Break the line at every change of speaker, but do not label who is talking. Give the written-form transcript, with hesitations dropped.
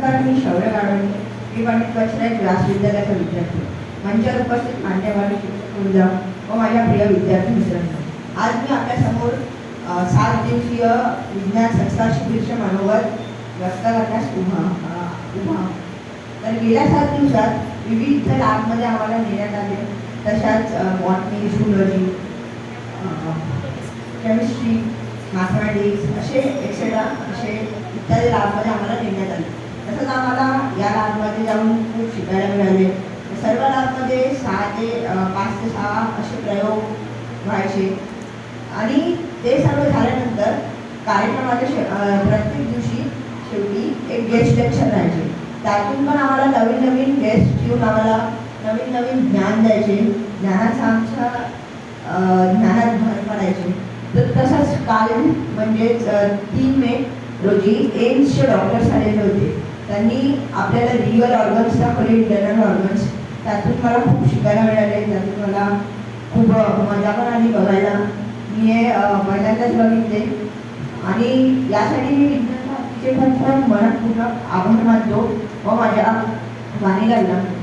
नमस्कार, मी शौर्य गाडवणे, मी पंडित बचराज व्यास विद्यालयाचा विद्यार्थी. मंचावर उपस्थित मान्यवर शिक्षकवृंद व माझ्या प्रिय विद्यार्थी मित्रांनो, आज मी आपल्यासमोर 7 दिवसीय विज्ञान संस्कार शिबिरचे मनोगत व्यक्त करण्यास उभा. तर गेल्या 7 दिवसात विविध लॅबमध्ये आम्हाला नेण्यात आले. तशाच बॉटनी, झूलॉजी, केमिस्ट्री, मॅथमॅटिक्स असे एक्सेट्रा असे इत्यादी लॅबमध्ये आम्हाला नेण्यात आले. तसंच आम्हाला या लॅबमध्ये जाऊन खूप शिकायला मिळाले. सर्व लॅबमध्ये 5 ते 6 असे प्रयोग व्हायचे आणि ते सर्व झाल्यानंतर कार्यक्रमाच्या प्रत्येक दिवशी शेवटी एक गेस्ट लेक्चर राहायचे. त्यातून पण आम्हाला नवीन नवीन गेस्ट येऊन आम्हाला नवीन नवीन ज्ञान द्यायचे. ज्ञानाचा आमच्या ज्ञानात भर पडायचे. तर तसंच काल म्हणजेच 3 मे रोजी एम्सचे डॉक्टर्स आलेले होते. त्यांनी आपल्याला रिअल ऑर्गन्स दाखवले, इंटरनल ऑर्गन्स. त्यातून मला खूप शिकायला मिळाले. त्यातून मला खूप मजा पण आली बघायला. मी हे पहिल्यांदाच बघितले आणि यासाठी मी विज्ञान भारतीचे खूप खूप मनपूर्वक आभार मानतो व माझ्या वाणीला विनंती.